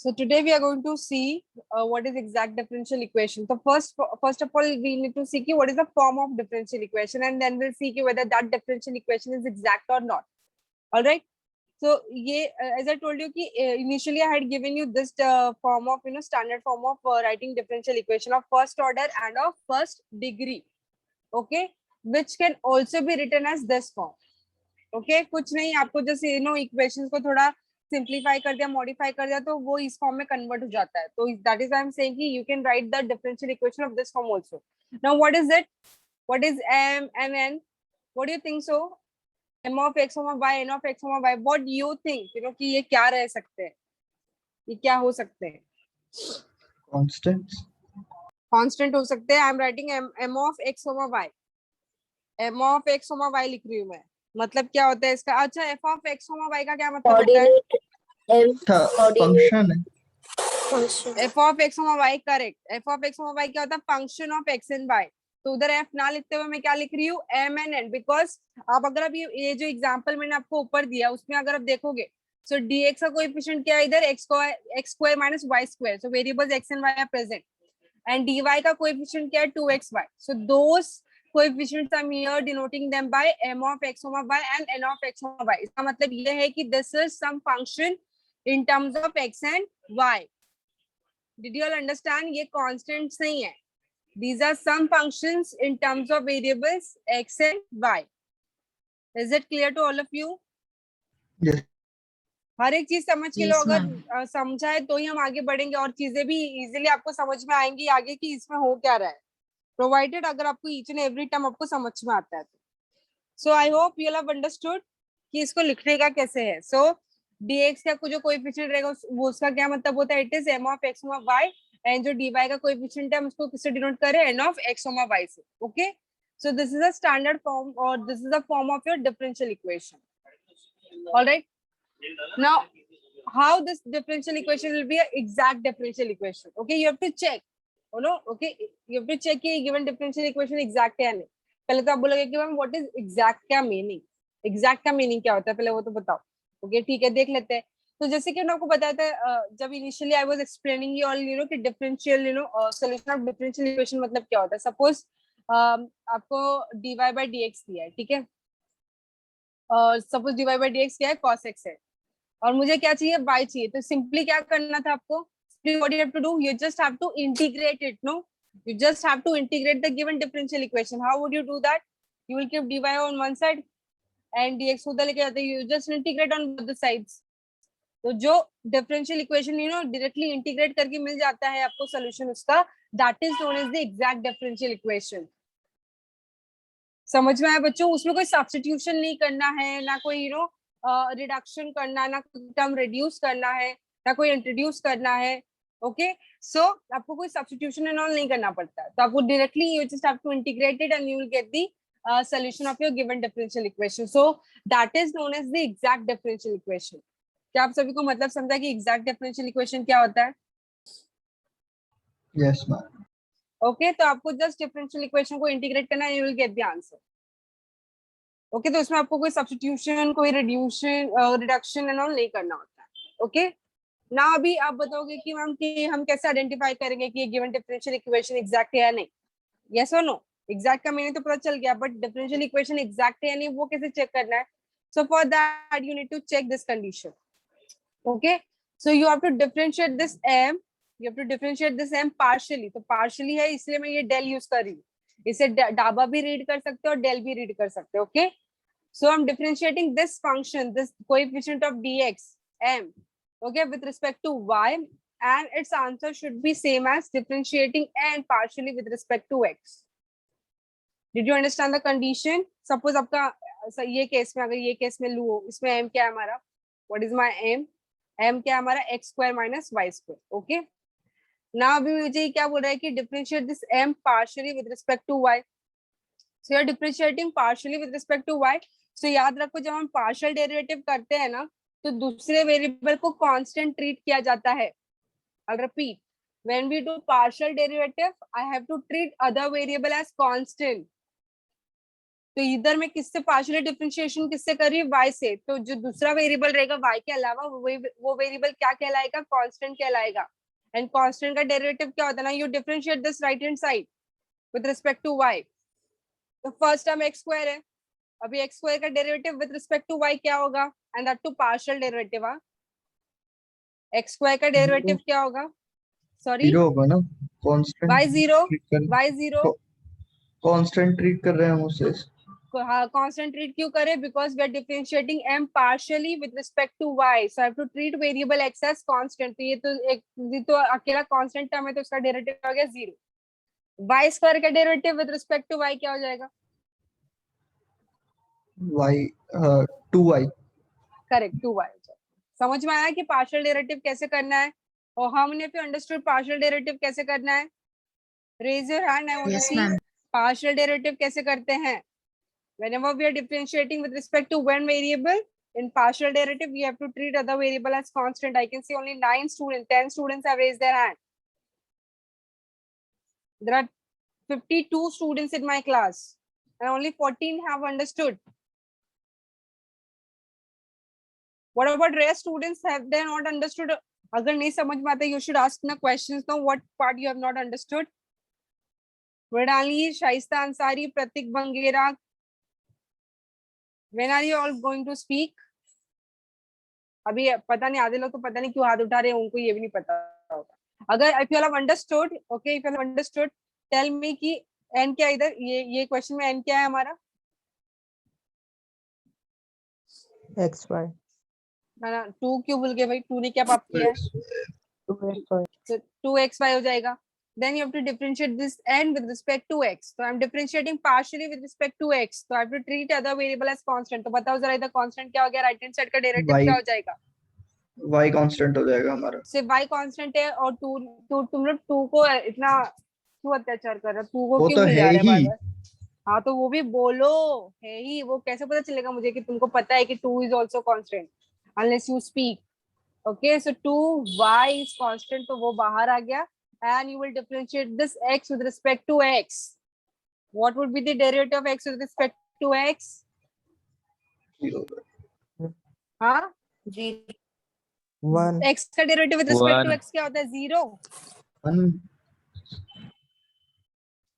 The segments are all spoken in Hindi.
So today we are going to see what is exact differential equation. So first of all, we need to see what is the form of differential equation, and then we'll see whether that differential equation is exact or not. All right. So as I told you, initially I had given you this form of standard form of writing differential equation of first order and of first degree. Okay, which can also be written as this form. Okay, कुछ नहीं, आपको जस्ट इक्वेशंस को थोड़ा सिंप्लीफाई कर दिया, मॉडिफाई कर दिया, तो वो इस फॉर्म में कन्वर्ट हो जाता है. तो that is I am saying कि you can write the differential equation of this form also. Now what is it? What is m and n? What do you think? So m of x comma y, n of x comma y, what do you think? कि ये क्या रह सकते हैं, ये क्या हो सकते हैं? कांस्टेंट हो सकते हैं. I am writing m of x comma y, m of x comma y लिख रही हूँ मैं. मतलब क्या होता है इसका? अच्छा, f of x y का क्या मतलब होता है? फंक्शन है. f of x y, correct. f of x y क्या होता है? Function of x and y. तो उधर f ना लिखते हुए मैं क्या लिख रही हूँ? m and n. बिकॉज आप अगर अब ये जो एग्जांपल मैंने आपको ऊपर दिया उसमें अगर आप देखोगे, सो dx का कोएफिशिएंट क्या है इधर? x square minus y square. So variables x and y are present. And dy का कोएफिशिएंट क्या है? 2xy. So those coefficients are here denoting them by m of x comma y and n of x comma y. इसका मतलब ये है कि this is some function in terms of x and y. Did you all understand? ये constants नहीं है. These are some functions in terms of variables x and y. Is it clear to all of you? Yes. हर एक चीज समझ के लो. अगर समझा है तो ही हम आगे बढ़ेंगे और चीजें भी इजीली आपको समझ में आएंगी आगे कि इसमें हो क्या रहा है. प्रोवाइडेड अगर आपको ईच एंड एवरी टर्म आपको समझ में आता है तो. So I hope you have understood कि इसको लिखने का कैसे है. सो dx का जो कोएफिशिएंट रहेगा वो उसका क्या मतलब होता है? It is m of x y, and जो dy का कोएफिशिएंट है हम उसको किससे डिनोट करें? n of x y से. Okay, so this is a standard form और this is the form of your differential equation. Alright, now how this differential equation will be an exact differential equation. Okay, you have to check. Oh no, okay, you have to check कि given differential equation exact है या नहीं. पहले तो आप बोलोगे कि मैम what is exact क्या meaning? Exact का meaning क्या होता है पहले वो तो बताओ. Okay, ठीक है, देख लेते हैं. तो जैसे कि मैं आपको बताया था जब initially I was explaining you all कि differential solution of differential equation मतलब क्या होता है. सपोज आपको dy by dx दिया है, ठीक है. सपोज dy by dx क्या है? cos x है और मुझे क्या चाहिए? y चाहिए. तो सिंपली क्या करना था आपको? What you have to do? You just have to integrate it. No, you just have to integrate the given differential equation. How would you do that? You will keep dy on one side and dx उधर लेके जाते. You just integrate on both the sides. तो जो differential equation directly integrate करके मिल जाता है आपको solution उसका, that is known as the exact differential equation. समझ में आया बच्चों? उसमें कोई substitution नहीं करना है, ना कोई रिडक्शन करना, ना कोई टर्म रिड्यूस करना है, ना कोई इंट्रोड्यूस करना है. ओके, सो आपको कोई सब्स्टिट्यूशन एंड ऑल नहीं करना पड़ता है. तो आपको directly you just have to integrate it and you will get the solution of your given differential equation. So that is known as the exact differential equation. क्या आप सभी को मतलब समझा कि एग्जैक्ट डिफरेंशियल इक्वेशन क्या होता है? Yes ma'am. ओके, तो आपको जस्ट डिफरेंशियल इक्वेशन को इंटीग्रेट करना है, you will get the answer. Okay, तो इसमें आपको कोई सब्स्टिट्यूशन, कोई रिडक्शन एंड ऑल नहीं करना होता है. ओके, ना अभी आप बताओगे कि मैम कि हम कैसे आइडेंटिफाई करेंगे कि ये गिवन डिफरेंशियल इक्वेशन एग्जैक्ट है या नहीं? यस और नो? एग्जैक्ट का मीनिंग तो पता चल गया, बट डिफरेंशियल इक्वेशन एग्जैक्ट है या नहीं वो कैसे चेक करना है? So for that you need to check this condition. Okay, so you have to differentiate this m, you have to differentiate this m partially. तो पार्शियली है इसलिए मैं ये डेल यूज कर रही हूँ. इसे डाबा भी रीड कर सकते हो और डेल भी रीड कर सकते हो. Okay, so I'm differentiating this function, this coefficient of dx m, okay, with respect to y, and its answer should be same as differentiating n partially with respect to x. Did you understand the condition? Suppose आपका ये केस में, अगर ये केस में लूँ, इसमें m क्या है हमारा? What is my m? m क्या है हमारा? x square minus y square. Okay, now अभी मुझे क्या बोल रहा है कि differentiate this m partially with respect to y. So you are differentiating partially with respect to y. So याद रखो जब हम पार्शियल डेरिवेटिव करते हैं ना तो दूसरे वेरिएबल को कांस्टेंट ट्रीट किया जाता है. I'll repeat. When we do partial derivative, I have to treat other variable as constant. तो इधर मैं किससे पार्शियली डिफरेंशिएशन किससे कर रही हूँ, y से। तो जो दूसरा वेरिएबल रहेगा y के अलावा वो वेरिएबल क्या कहलाएगा, कांस्टेंट कहलाएगा। एंड कांस्टेंट का डेरिवेटिव क्या होता है ना, you differentiate this right hand side with respect to y। तो फर्स्ट टर्म x स्क्वायर है, अभी x स्क्वायर का derivative with respect to y क्या होगा, and that to partial derivative. x square का डेरिवेटिव क्या होगा, सॉरी जीरो होगा ना, कांस्टेंट y जीरो, ट्रीट कर, y जीरो। कांस्टेंट ट्रीट कर रहे हैं हम उसे। हाँ कांस्टेंट ट्रीट क्यों करें, because we are differentiating m partially with respect to y, so I have to treat variable x as constant. तो ये तो अकेला कांस्टेंट टर्म है, तो इसका डेरिवेटिव हो गया 0। y स्क्वायर का derivative with respect to y क्या हो जाएगा, y 2y। Correct 2y। समझ में आया कि पार्शियल डेरिवेटिव कैसे करना है, और how many of you understood partial derivative कैसे करना है, raise your hand, I want to Yes, see ma'am. Partial derivative कैसे करते हैं। Whenever we are differentiating with respect to one variable, in partial derivative, we have to treat other variable as constant. I can see only 9 students, 10 students have raised their hand. There are 52 students in my class, and only 14 have understood. What about rest students? Have they not understood? अगर नहीं समझ में आता, you should ask the questions. Now, what part you have not understood? Vedali, Shaista Ansari, Pratik Bangera. When are you all going to speak? अभी पता नहीं, आधे लोग तो पता नहीं क्यों हाथ उठा रहे हैं, उनको ये भी नहीं पता होगा। अगर if you have understood, okay, if you have understood, tell me कि n क्या, इधर ये क्वेश्चन में n क्या है हमारा, XY. ना ना 2 क्यों भूल गए भाई, 2 ने क्या पाप किया है, 2XY. तो 2xy हो जाएगा। then you have to differentiate this n with respect to x, so I'm differentiating partially with respect to x, so I have to treat other variable as constant। तो बताओ जरा इधर constant क्या हो गया, राइट हैंड साइड का डेरिवेटिव क्या हो जाएगा, y कांस्टेंट हो जाएगा हमारा। सिर्फ y कांस्टेंट है, और 2 तुम लोग 2 को इतना क्यों अत्याचार कर रहे हो, 2 को वो क्यों तो भूल है जा रहे ही। बार बार। हाँ तो वो भी बोलो है ही, वो कैसे पता चलेगा मुझे कि तुमको पता है कि 2 is also constant, unless you speak. Okay, so 2y is constant, तो वो बाहर आ गया। And you will differentiate this x with respect to x। What would be the derivative of x with respect to x? हाँ, 1. x का derivative with respect to 1. x क्या होता है, 0। One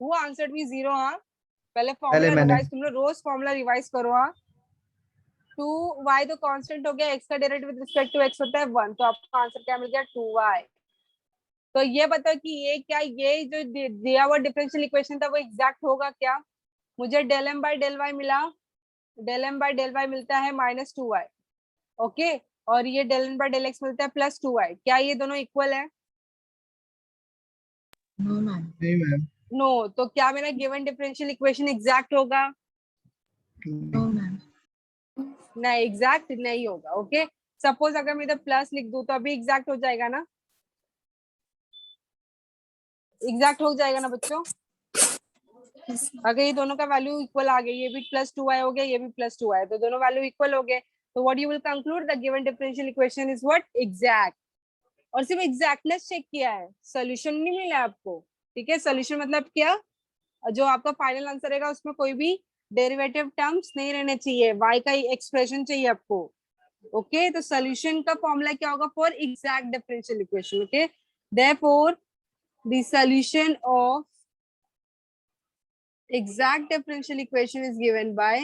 Who answered me 0? हाँ, पहले पहले फॉर्मूला मैंने। रिवाइज, तुम लोग रोज फॉर्मूला रिवाइज करो। हाँ, 2y तो कांस्टेंट हो गया, x का derivative with respect to x होता है 1, तो आपको आंसर क्या मिल गया, 2y। तो ये बताओ कि ये क्या, ये जो दिया हुआ डिफरेंशियल इक्वेशन था वो एग्जैक्ट होगा क्या? मुझे del m by del y मिला, del m by del y मिलता है -2y, ओके, और ये del m by del x मिलता है +2y। क्या ये दोनों इक्वल है? No, ma'am. नहीं मैम। नो। तो क्या मेरा गिवन डिफरेंशियल इक्वेशन एग्जैक्ट होगा? No, ma'am. नहीं, एग्जैक्ट नहीं होगा। ओके, सपोज अगर मैं इधर प्लस लिख दूं तो अभी एग्जैक्ट हो जाएगा ना, एग्जैक्ट हो जाएगा ना बच्चों? अगर ये दोनों का वैल्यू इक्वल आ गया, ये भी +2y हो गया, ये भी +2y, तो दोनों वैल्यू इक्वल हो गए, तो what you will conclude, the given differential equation is what, exact. और सिर्फ एग्जैक्टनेस चेक किया है, सोल्यूशन नहीं मिला आपको। ठीक है, सोल्यूशन मतलब क्या, जो आपका फाइनल आंसर रहेगा उसमें कोई भी डेरिवेटिव टर्म्स नहीं रहने चाहिए, y का एक्सप्रेशन चाहिए आपको। ओके, तो सोल्यूशन का फॉर्मूला क्या होगा for exact differential equation? Okay, therefore the solution of exact differential equation is given by,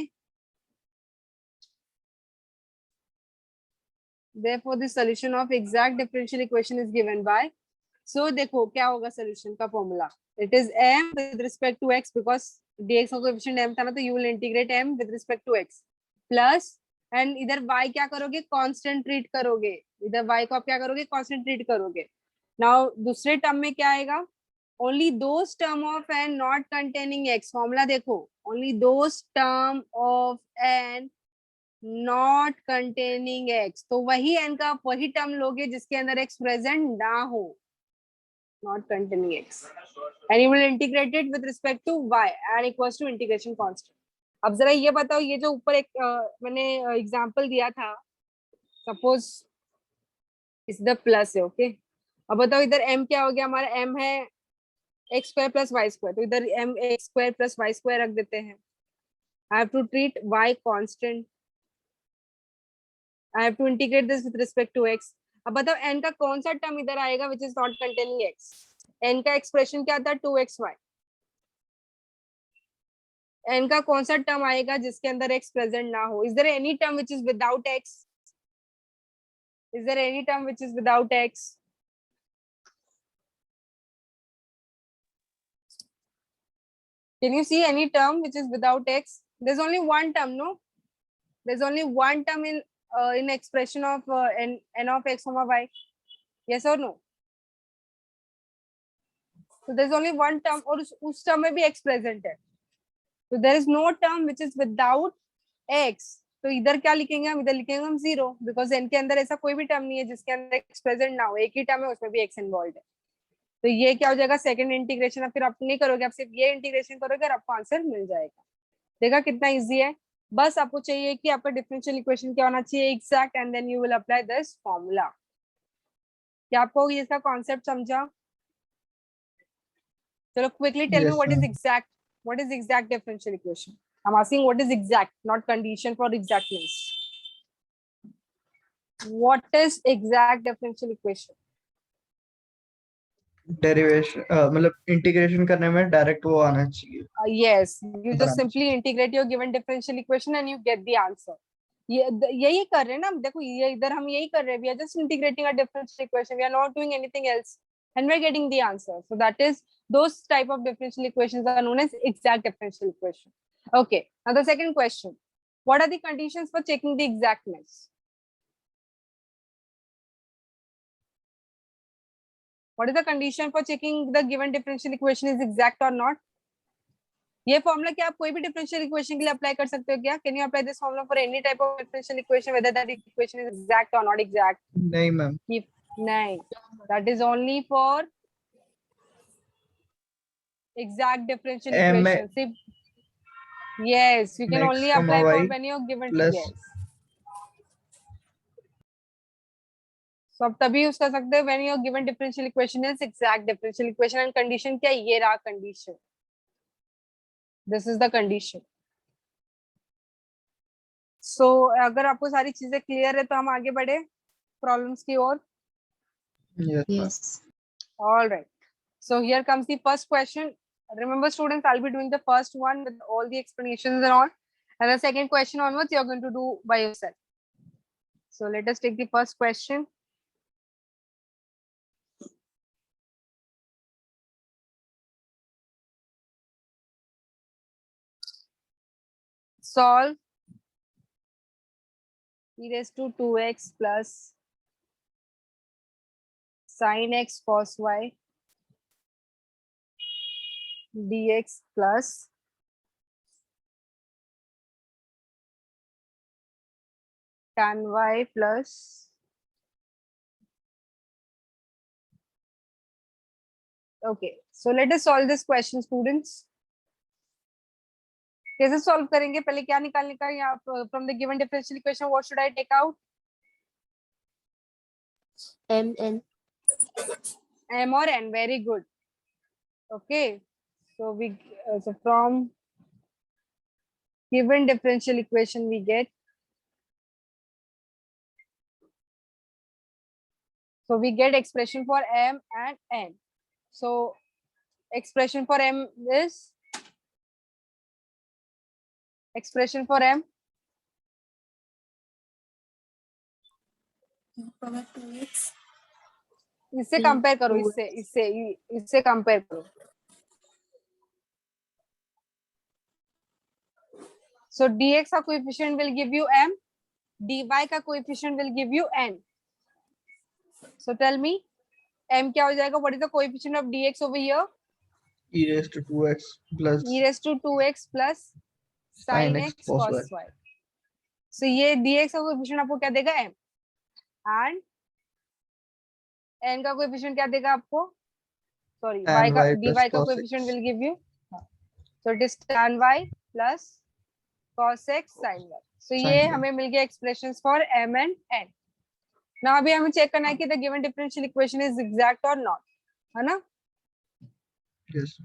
therefore the solution of exact differential equation is given by, so देखो क्या होगा solution का formula, it is m with respect to x, because dx का coefficient m था ना, तो you will integrate m with respect to x plus, and इधर y क्या करोगे, constant treat करोगे, इधर y को आप क्या करोगे, constant treat करोगे। now दूसरे टर्म में क्या आएगा, only those term of n not containing x, formula देखो, only those term of n not containing x, तो वही n का वही टर्म लोगे जिसके अंदर x प्रेजेंट ना हो, not containing x, and you will integrate it with respect to y and equals to integration constant। अब जरा ये बताओ, ये जो ऊपर एक मैंने एग्जांपल दिया था, सपोज इस द प्लस है, ओके, अब बताओ इधर m क्या हो गया, हमारा m है x² + y², तो इधर m x² + y² रख देते हैं, I have to treat y constant. I have to integrate this with respect to x. अब बताओ n का कौन सा टर्म इधर आएगा which is not containing x. n का एक्सप्रेशन क्या था 2xy. n का कौन सा टर्म आएगा जिसके अंदर x प्रेजेंट ना हो. Is there any term which is without x? Is there any term which is without x? Can you see any term which is without x? There's only one term, no? There's only one term in expression of n of x comma y. Yes or no? So there's only one term और उस term में भी x present है. So there is no term which is without x. तो इधर क्या लिखेंगे हम? इधर लिखेंगे हम 0 because n के अंदर ऐसा कोई भी टर्म नहीं है जिसके अंदर x present ना हो. एक ही टर्म है उसमें भी x इन्वॉल्व है. तो ये क्या हो जाएगा सेकंड इंटीग्रेशन. अब फिर आप नहीं करोगे, आप सिर्फ ये इंटीग्रेशन करोगे और आपको आंसर मिल जाएगा. देखा कितना इजी है. बस आपको चाहिए कि आपका डिफरेंशियल इक्वेशन क्या होना चाहिए exact and then you will apply this formula. क्या आपको इसका कॉन्सेप्ट समझा? चलो quickly tell me Yes, what is ma'am. Exact. What is exact differential equation? I am asking what is exact, not condition for exactness. What is exact differential equation? Derivation मतलब इंटीग्रेशन करने में डायरेक्ट वो आना चाहिए. Yes, you just Branch. simply integrate your given differential equation and you get the answer. ये यही कर रहे हैं ना. देखो ये इधर हम यही कर रहे हैं. We are just integrating a differential equation. We are not doing anything else, and we are getting the answer. So that is those type of differential equations are known as exact differential equation. Okay. Now the second question: what are the conditions for checking the exactness? What is the condition for checking the given differential equation is exact or not? ये फॉर्मूला क्या आप कोई भी डिफरेंशियल इक्वेशन के लिए अप्लाई कर सकते हो क्या? Can you apply this formula for any type of differential equation whether that equation is exact और नॉट एग्जैक्ट? नहीं मैम. नहीं, that is only for exact differential equation. सिर्फ yes, you can X, only apply y for when you are given. plus yes, so आप तभी यूज कर सकते हो when you are given differential equation is exact differential equation. And condition क्या? ये रहा condition. This is the condition. So अगर आपको सारी चीजें क्लियर है तो हम आगे बढ़े प्रॉब्लम्स की ओर. yes, ma'am. Yes. All right. So here comes the first question. Remember, students, I'll be doing the first one with all the explanations and all. And the second question onwards, you're going to do by yourself. So let us take the first question. Solve e raised to 2x plus sin x cos y dx plus tan y plus okay. So let us solve this question, students. कैसे सॉल्व करेंगे? पहले क्या निकालने का? यहाँ from the given differential equation what should I take out? M m or n. Very good. Okay, so we so from given differential equation we get, so we get expression for m and n. So expression for m is expression for m इससे कंपेयर करो, इससे इससे इससे कंपेयर करो. So dx का coefficient will give you m, dy का coefficient will give you n. So tell me, m क्या हो जाएगा? What is the coefficient of dx over here? e raised to 2x plus e raised to 2x plus sin x cos y. So ये dx का coefficient आपको क्या देगा? m. And n का coefficient क्या देगा आपको? Sorry, y का dy का coefficient will give you. So it is tan y plus cos x sin y. So ये हमें मिल गया expressions for m and n. Now अभी हमें चेक करना है कि the given differential equation is exact or not, है ना? yes.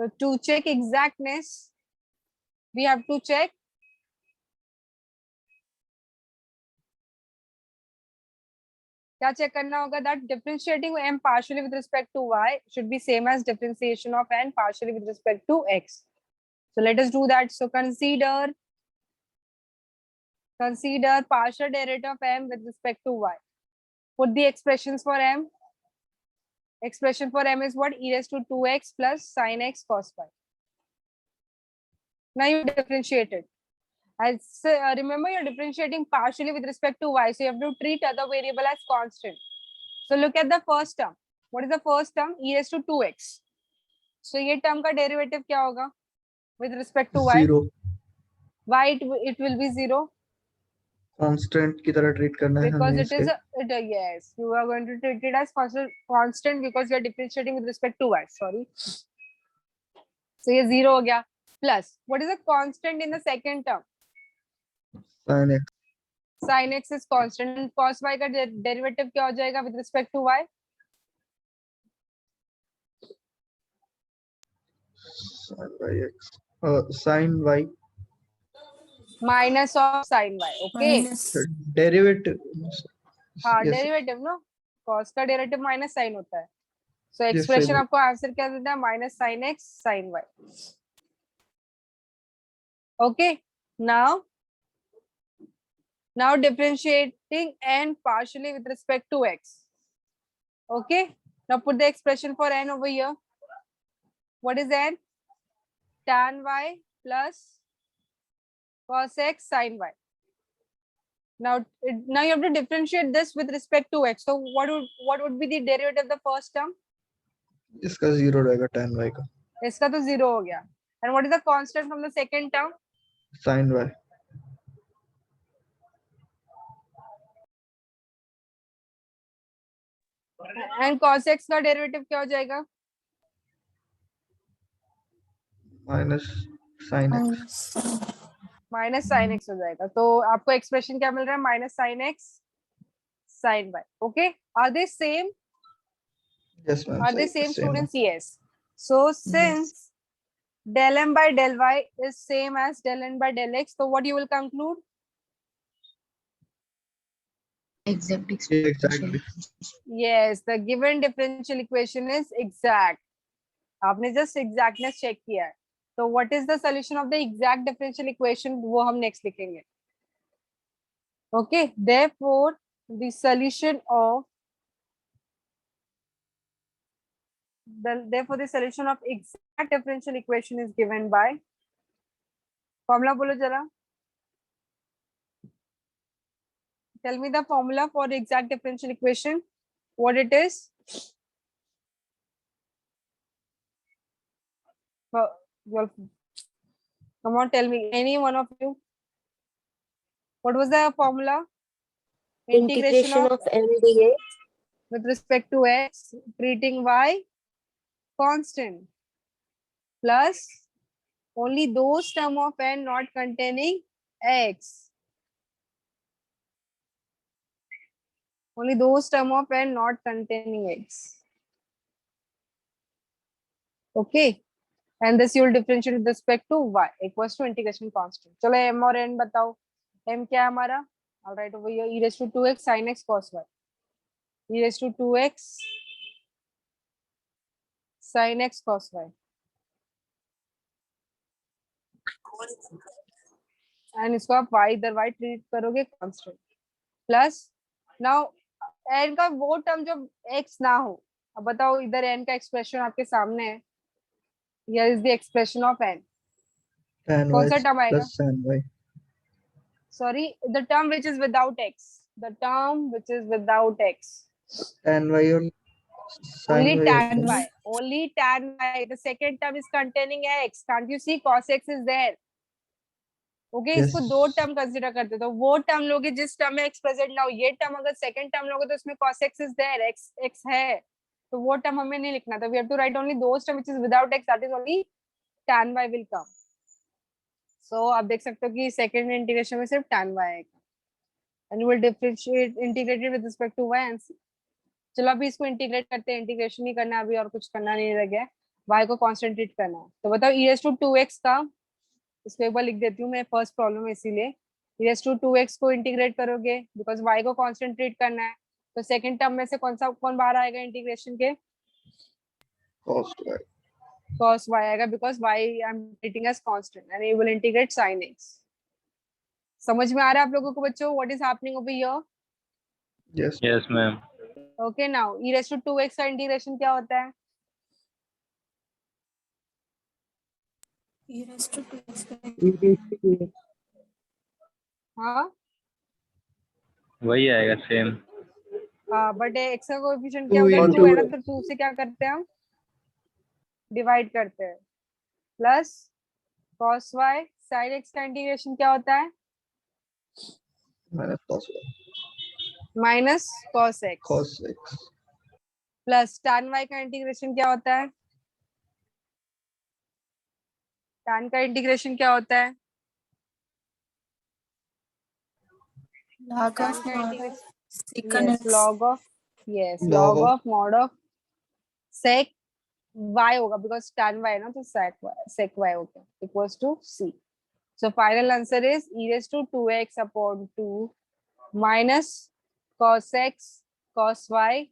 So to check exactness, we have to check. क्या चेक करना होगा? That differentiating m partially with respect to y should be same as differentiation of n partially with respect to x. So let us do that. So consider partial derivative of m with respect to y. Put the expressions for m. Expression for m is what? E raised to 2x plus sin x cos y. Now you differentiate it. Remember, you're differentiating partially with respect to y, so you have to treat other variable as constant. So look at the first term. What is the first term? E raised to 2x. So ये term का derivative क्या होगा with respect to y? Zero Why it will be 0? Constant की तरह ट्रीट करना है Because हमें it is इसे. yes, you are going to treat it as constant because you are differentiating with respect to y. Sorry. So ये 0 हो गया. Plus, what is the constant in the second term? sin x. Sin x is constant and cos y का derivative क्या हो जाएगा with respect to y? sin y x. sin y. Minus of sin y. Okay. Derivative. हाँ, yes. Derivative no. cos का डेरिवेटिव माइनस साइन होता है. So Yes, expression I know. आपको आंसर क्या देता है? Minus sine x sine y. Okay. now differentiating n partially with respect to x. Okay. Now put the expression for n over here. What is n? Tan y plus cos x sin y. Now you have to differentiate this with respect to x. So what would be the derivative of the first term? इसका जीरो रहेगा tan y का. इसका तो 0 हो गया. And what is the constant from the second term? sin y. And cos x का डेरिवेटिव क्या हो जाएगा? Minus sin x. Minus sine x हो जाएगा. तो आपको एक्सप्रेशन क्या मिल रहा है? Minus sine x sine y. Okay. Are they same? yes ma'am. Are they same same students? Yes. So since del m by del y is same as del n by del x, so what you will conclude? Exact Yeah, expression. exactly. Yes, the given differential equation is exact. आपने just exactness check किया है. So what is the solution of the exact differential equation? वो हम next लिखेंगे. Okay. Therefore, the solution of the solution of exact differential equation is given by formula. बोलो जरा. Tell me the formula for the exact differential equation. What it is? Well, come on, tell me. Any one of you. What was the formula? Integration of m dx with respect to x, treating y constant, plus only those term of n not containing x. Only those term of n not containing x. Okay. And this you will differentiate with respect to y equals to integration constant. चलो m और n बताओ. m क्या है हमारा? I'll write over here e raised to 2x sin x cos y. E raised to 2x sin x cos y. And इसको आप y इधर y ट्रीट करोगे constant. Plus now n का वो टर्म जो x ना हो. अब बताओ इधर n का एक्सप्रेशन आपके सामने है. Here is the expression of n. tan कौन y सा टर्म आएगा? plus sin y. Sorry, the term which is without x. The term which is without x. tan y और sin Only y tan होगा. y. Only tan y. The second term is containing x. Can't you see cos x is there? Okay, Yes. इसको दो टर्म कंसीडर करते तो वो टर्म लोगे जिस टर्म में x प्रेजेंट ना हो. ये टर्म अगर सेकंड टर्म लोगे तो उसमें cos x is there, x है. तो वो टर्म हमें नहीं लिखना था. We have to write only those term which is without x. That is only tan y will come. So आप देख सकते हो कि सेकंड इंटीग्रेशन में सिर्फ tan y आएगा. And you will differentiate integrated with respect to y and c. चलो अभी इसको इंटीग्रेट करते हैं. इंटीग्रेशन ही करना है अभी और कुछ करना नहीं रह गया. y को कांस्टेंट ट्रीट करना है. तो बताओ e raised to 2x का इसको एक बार लिख देती हूँ मैं, फर्स्ट प्रॉब्लम है इसीलिए। e raised to 2x को इंटीग्रेट करोगे बिकॉज y को कॉन्सेंट्रेट करना है, तो सेकंड टर्म में से कौन बाहर आएगा इंटीग्रेशन के? cos y cos y आएगा because y I am treating as constant and you will integrate sin x। समझ में आ रहा है आप लोगों को बच्चों what is happening over here? yes Yes, ma'am. Okay now e raised to 2x का इंटीग्रेशन क्या होता है? e raised to 2x हाँ वही आएगा सेम. हाँ, बट x का कोएफिशिएंट क्या 2 होता है? 2 into है ना, तो 2 से क्या करते हैं हम? डिवाइड करते हैं। Plus cos y sin x का इंटीग्रेशन क्या होता है? minus cos y minus cos x। cos x plus tan y का इंटीग्रेशन क्या होता है? tan का इंटीग्रेशन क्या होता है? log tan of का mod integration secant yes x log of yes log log of of mod of sec y होगा because tan y है ना, तो sec y हो गया equals to c. So final answer is e raised to 2x upon 2 minus cos x cos y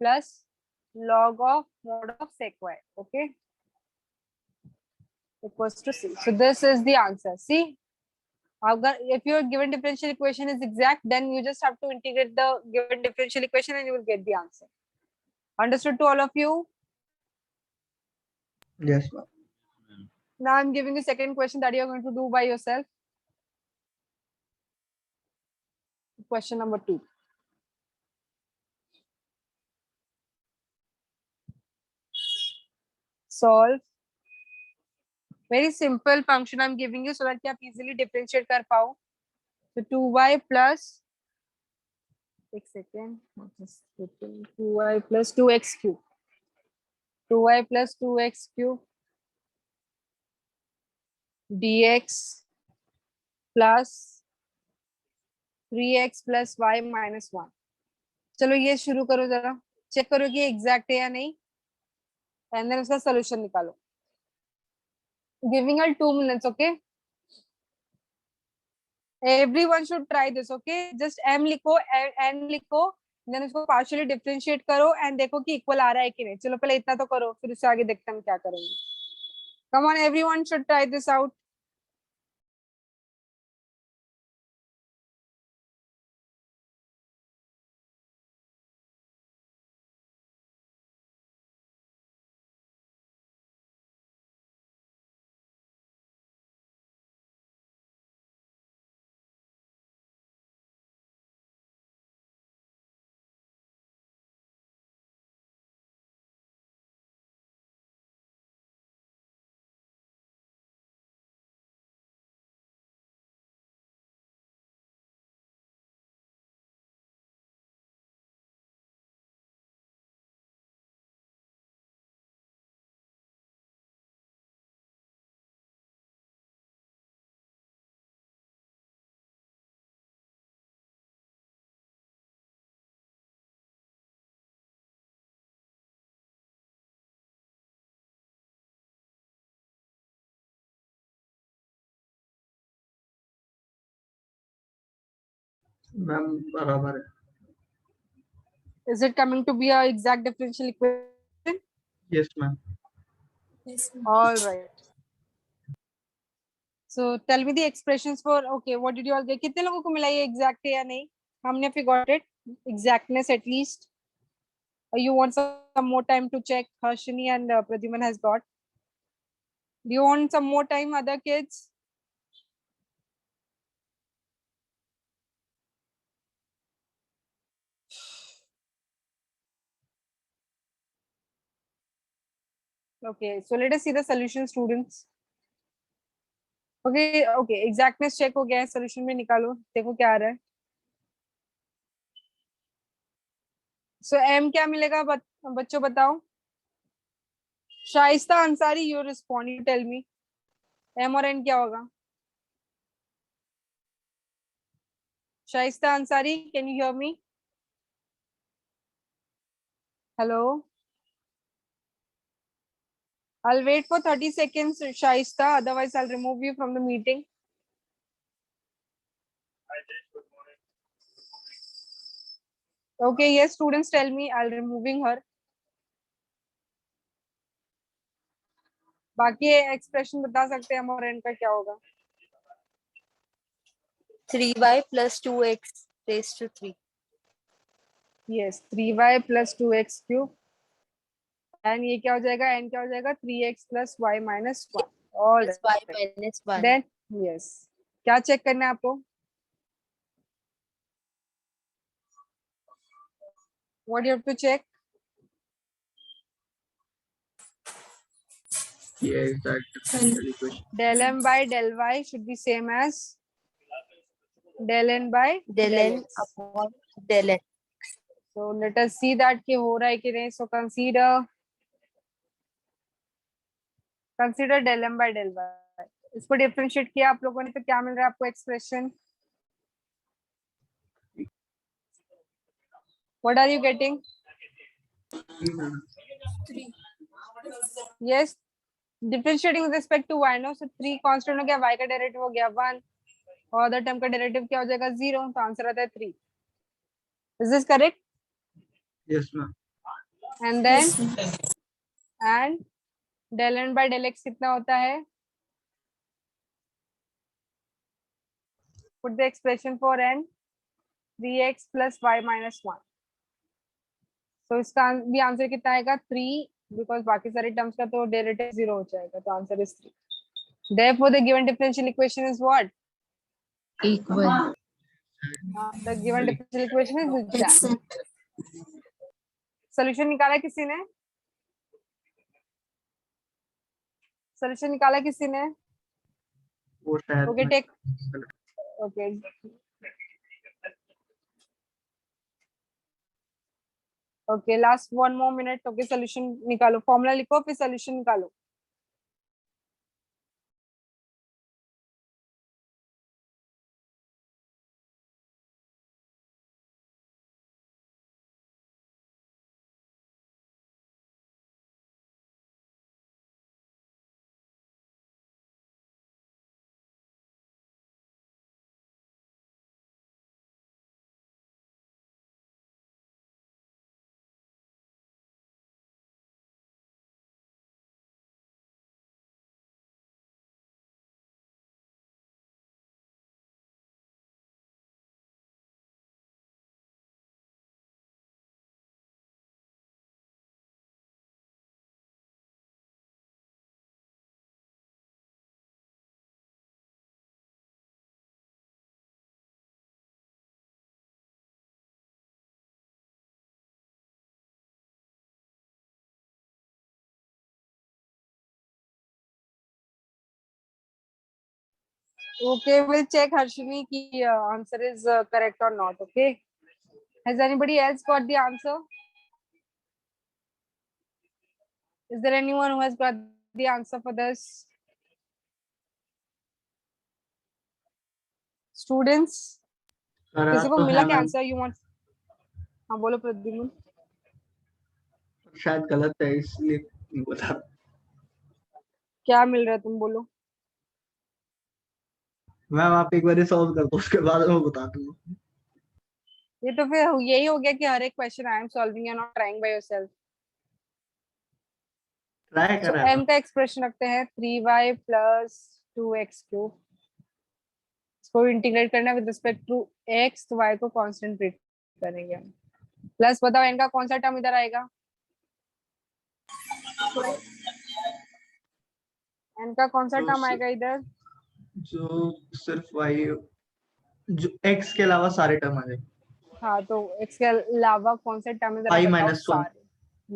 plus log of mod of sec y. Okay, equals to c. So this is the answer. See, if your given differential equation is exact, then you just have to integrate the given differential equation and you will get the answer. Understood to all of you? yes ma'am. Now I'm giving you second question that you're going to do by yourself. Question number 2. Solve. Very simple function I'm giving you so that you आप easily differentiate कर पाओ. So 2y plus, एक second, 2y plus 2x cube. 2y plus 2x cube dx plus 3x plus y minus 1. चलो ये शुरू करो, जरा चेक करो कि एग्जैक्ट है या नहीं, एंड देन उसका सॉल्यूशन निकालो. Giving her 2 minutes, okay? Everyone should try this, okay? Just m लिखो, n लिखो, देन उसको पार्शियली डिफरेंशिएट करो एंड देखो कि इक्वल आ रहा है कि नहीं. चलो पहले इतना तो करो, फिर उससे आगे देखते हैं हम क्या करेंगे. Come on, everyone should try this out. Ma'am बराबर है. Is it coming to be a exact differential equation? yes ma'am. yes All right. So tell me the expressions for, okay, what did you all get? कितने लोगों को मिला ये exact है या नहीं? How many of you got it? Exactness at least. Or you want some more time to check? Harshini and Pradyuman has got. Do you want some more time, other kids? Okay, so let us see the solution, students. Okay, okay, exactness check हो गया है, solution में निकालो, देखो क्या आ रहा है. So m क्या मिलेगा, बच्चों बताओ. Shaista Ansari, you respond, you tell me. m और n क्या होगा? Shaista Ansari, can you hear me? Hello. I'll wait for 30 seconds, Shaista. Otherwise, I'll remove you from the meeting. Okay, yes, students, tell me. I'll removing her. बाकी एक्सप्रेशन बता सकते हैं हम और इनका क्या होगा? 3y plus 2x raised to 3. Yes, 3y plus 2x cube. And ये क्या हो जाएगा? n क्या हो जाएगा? 3x plus y minus 1. All Plus y minus 1. then yes. क्या चेक करना है आपको? What you have to check? Yeah, that differential equation. Del m by del y should be same as del n by Del n x. upon del n. So let us see that कि हो रहा है कि नहीं. So consider del m by del y. इसको डिफरेंशिएट किया आप लोगों ने तो क्या मिल रहा है आपको expression? What are you getting? 3. Yes, differentiating with respect to y, no? So 3 constant हो गया, y का डेरिवेटिव हो गया 1 और अदर टर्म का डेरिवेटिव क्या हो जाएगा 0. तो आंसर आता है 3. Is this correct? Yes, ma'am. And then and del n by del x कितना होता है? Put the expression for n 3x plus y minus 1. So इसका भी आंसर कितना आएगा 3 because बाकी सारे टर्म्स का तो डेरिवेटिव 0 हो जाएगा. तो answer is 3. Therefore, the given differential equation is what? Equal. The given differential equation is this. Except. Solution निकाला किसी ने? Solution निकाला किसी ने? वो शायद Okay, मैं- take. Okay. Okay, last 1 more minute. Okay, solution निकालो. Formula लिखो फिर solution निकालो. Okay, we'll check Harshini ki answer is correct or not. Okay. Has anybody else got the answer? Is there anyone who has got the answer for this? Students, sir किसी को तो मिला है क्या मैम, आंसर? You want? हाँ बोलो प्रद्युम्न. शायद गलत है इसलिए नहीं बता. क्या मिल रहा है तुम बोलो. मैम आप एक बार सॉल्व कर दो उसके बाद मैं बता दूंगा. ये तो फिर यही हो गया कि हर एक question I am solving and not trying by yourself. Try so करा m का एक्सप्रेशन रखते हैं 3y plus 2x क्यूब. इसको इंटीग्रेट करना है विद रिस्पेक्ट टू x, तो y को कांस्टेंट ट्रीट करेंगे. प्लस बताओ n का कौन सा टर्म इधर आएगा? n का कौन सा तो टर्म आएगा इधर? जो सिर्फ y जो x के अलावा सारे टर्म आ जाएंगे. हाँ, तो x के अलावा कौन से टर्म इधर y बताओ minus 1. सारे.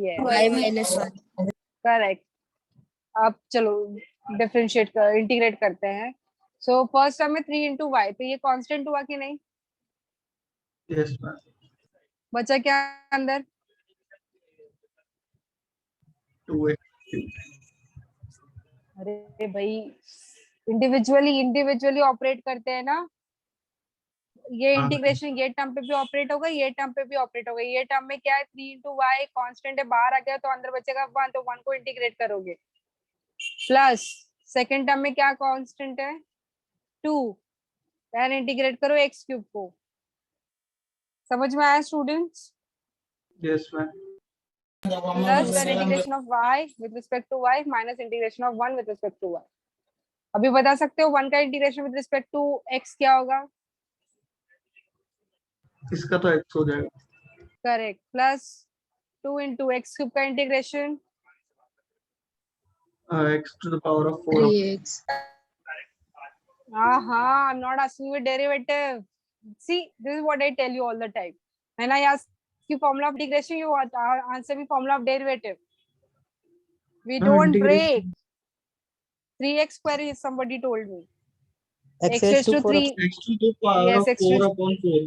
ये Y minus 1. करेक्ट. अब चलो डिफरेंशिएट कर इंटीग्रेट करते हैं. सो फर्स्ट टर्म में 3 into y, तो ये कांस्टेंट हुआ कि नहीं? Yes ma'am. बचा क्या अंदर? 2x. अरे भाई इंडिविजुअली ऑपरेट करते हैं ना. ये हाँ. इंटीग्रेशन ये टर्म पे भी ऑपरेट होगा, ये टर्म पे भी ऑपरेट होगा. ये टर्म में क्या है 3 into y कांस्टेंट है, बाहर आ गया तो अंदर बचेगा 1, तो 1 को इंटीग्रेट करोगे. प्लस सेकेंड टर्म में क्या कांस्टेंट है 2, देन इंटीग्रेट करो x क्यूब को। समझ में आया students? Yes ma'am. Plus then integration of y with respect to y minus integration of 1 with respect to y। अभी बता सकते हो 1 का integration with respect to x क्या होगा? इसका तो x हो जाएगा। Correct. Plus 2 into x cube का integration x to the power of 4 3x. I'm not asking you a derivative. See, this is what I tell you all the time. When I ask you formula of integration, you answer me formula of derivative. We No, don't integration. break. 3x square is somebody told me. X X raised raised to to 4 3. x to the power Yes, of x 4 raised- upon 4.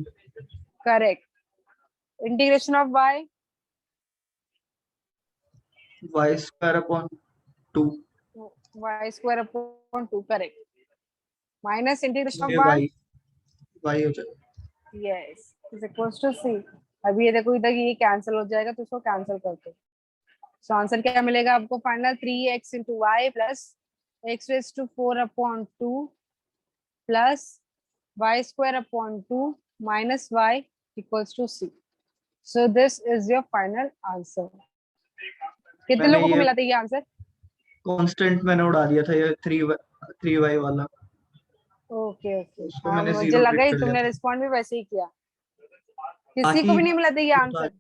Correct. Integration of y. Y square upon 2. Y square upon 2. Correct. Minus integration of ये y. y हो जाएगा। Yes. Is equals to c. अभी ये देखो इधर ये कैंसिल हो जाएगा तो इसको कैंसिल करते। सो आंसर क्या मिलेगा आपको final 3x into y plus x raised to 4 upon 2 plus y square upon 2 minus y equals to c. So this is your final answer. कितने मैंने लोगों को ये मिला था ये आंसर? कांस्टेंट मैंने उड़ा दिया था ये 3y वाला। Okay okay. उसको हाँ मैंने मुझे zero लगा read ही कर लिया तुमने था। रिस्पॉन्ड भी वैसे ही किया। किसी बाकी को भी नहीं मिला था ये तो answer?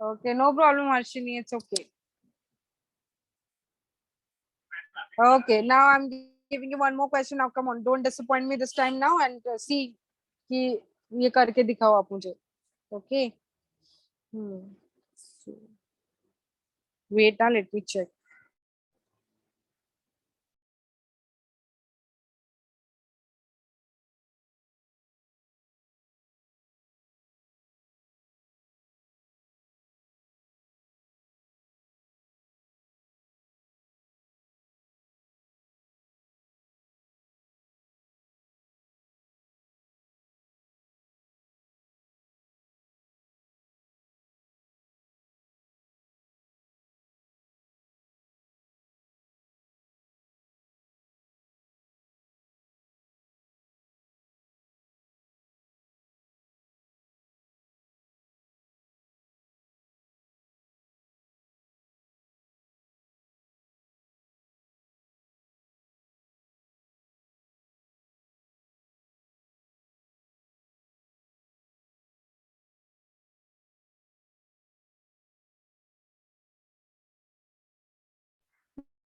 Okay, no problem, Harshini. It's okay. Okay, now I'm giving you one more question. Now, come on, don't disappoint me this time now and see कि ये करके दिखाओ आप मुझे. Okay. So, wait, now let me check.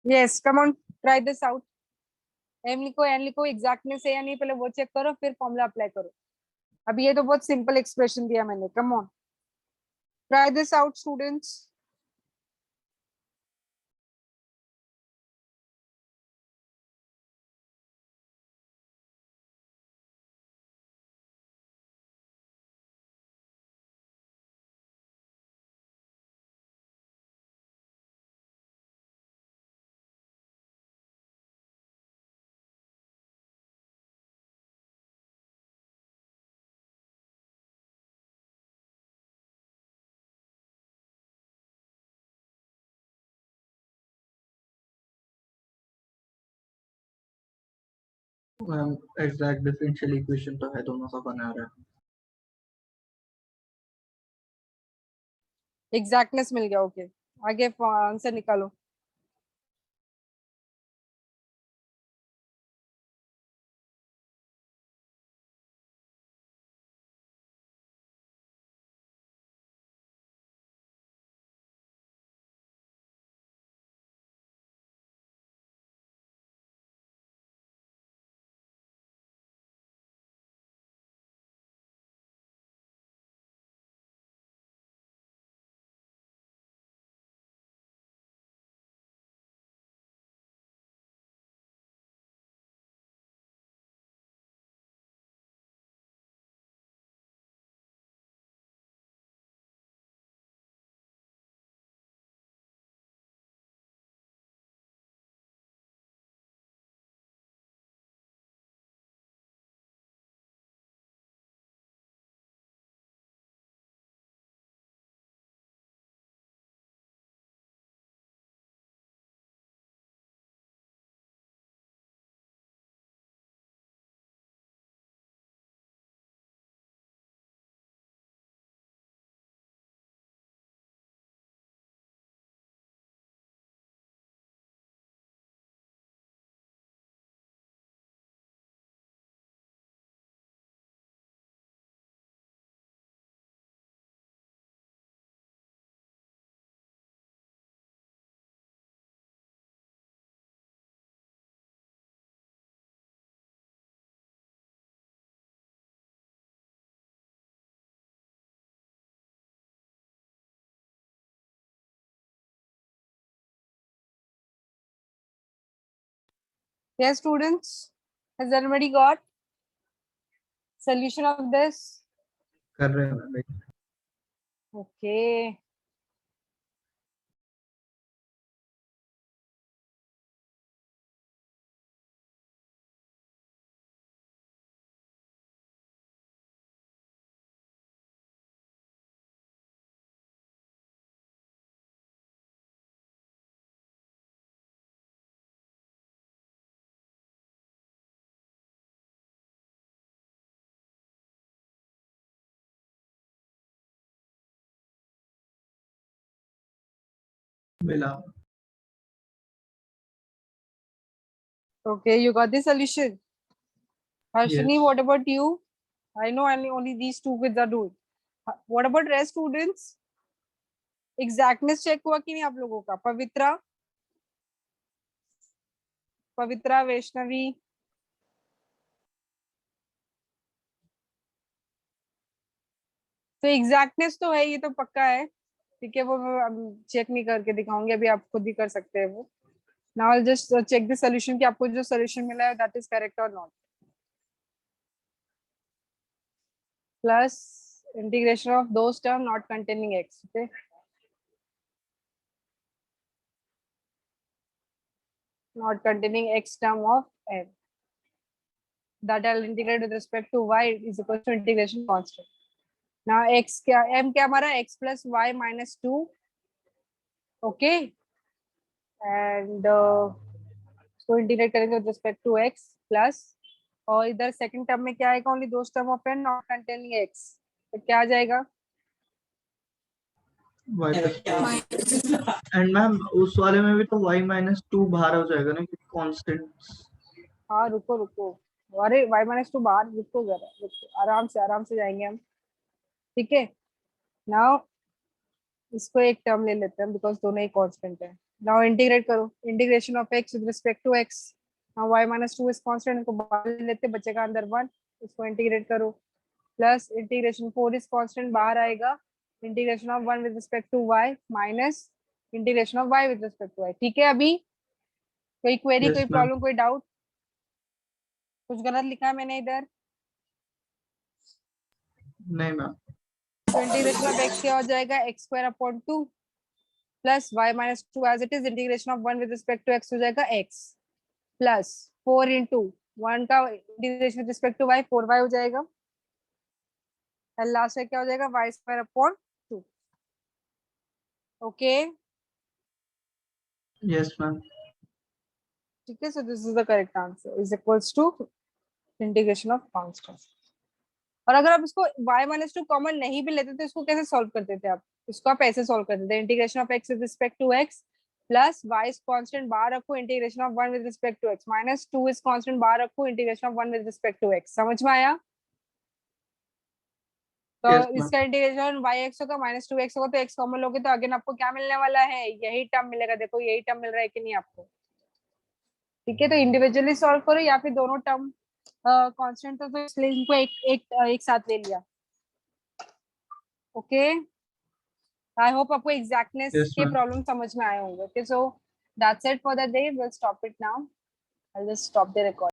Yes, come on, try this out. M लिखो, N लिखो, exactness है या नहीं पहले वो चेक करो, फिर फॉर्मूला अप्लाई करो. अभी ये तो बहुत सिंपल एक्सप्रेशन दिया मैंने. Come on, try this out, students. Exact differential equation तो है दोनों का बना रहा है। Exactness मिल गया. Okay, आगे आंसर निकालो. Yes, students. Has anybody got solution of this? कर रहे हैं भाई. Okay. मिला. Okay, you got the solution. Harshini, Yes. what about you? I know only these two kids are doing. What about rest students? Exactness check हुआ कि नहीं आप लोगों का? पवित्रा, वैष्णवी. तो एग्जैक्टनेस तो है, ये तो पक्का है. ठीक है, वो मैं चेक नहीं करके दिखाऊंगी, अभी आप खुद ही कर सकते हैं वो. Now I just check the solution कि आपको जो सॉल्यूशन मिला है दैट इज करेक्ट और not. Plus integration of those term not containing x. Okay, not containing x term of m that I'll integrate with respect to y is equal to integration constant. Now x क्या m क्या हमारा x plus y minus 2. Okay, and इसको इंटीग्रेट करेंगे with respect to x plus, और इधर सेकंड टर्म में क्या आएगा? Only those term of n not containing x. तो क्या आ जाएगा? y एंड मैम उस वाले में भी तो y -2 बाहर हो जाएगा ना, क्योंकि कांस्टेंट्स. हाँ रुको रुको, अरे y minus 2 बाहर, रुको जरा, रुको, आराम से जाएंगे हम. ठीक है, नाउ इसको एक टर्म ले लेते हैं बिकॉज दोनों ही कांस्टेंट है. नाउ इंटीग्रेट करो, integration of x with respect to x. Now y minus 2 is constant, इनको बाहर ले लेते हैं, बचेगा अंदर 1. इसको इंटीग्रेट करो, प्लस इंटीग्रेशन 4 इज कांस्टेंट बाहर आएगा, integration of 1 with respect to y minus integration of y with respect to y. ठीक है, अभी कोई क्वेरी, Yes, कोई ma'am. प्रॉब्लम, कोई डाउट? कुछ गलत लिखा है मैंने इधर? नहीं मैम. तो इंटीग्रेशन ऑफ x क्या हो जाएगा? x square upon 2 plus y minus 2 as it is, integration of 1 with respect to x हो जाएगा x प्लस 4 इंटू 1 का integration with respect to y 4y हो जाएगा, और लास्ट में क्या हो जाएगा? y square upon 2. Okay, Yes ma'am. ठीक है. So this is the correct answer, is equals to integration of constant. और अगर आप इसको y माइनस 2 कॉमन नहीं भी लेते तो इसको कैसे सॉल्व करते थे आप? इसको आप ऐसे सॉल्व करते थे, integration of x with respect to x plus y is constant बाहर रखो, integration of 1 with respect to x minus 2 is constant बाहर रखो, integration of 1 with respect to x. समझ में आया? तो Yes, ma'am. इसका इंटीग्रेशन y(x) होगा माइनस 2x होगा, तो x कॉमन लोगे तो अगेन आपको क्या मिलने वाला है? यही टर्म मिलेगा. देखो यही टर्म मिल रहा है कि नहीं आपको? ठीक है, तो इंडिविजुअली सॉल्व करो या फिर दोनों टर्म कांस्टेंट तो इसलिए इनको एक साथ ले लिया. ओके, आई होप आपको एग्जैक्टनेस Yes, के ma'am. प्रॉब्लम समझ में आए होंगे. Okay, so that's it for the day, will stop it now. I will just stop the recording.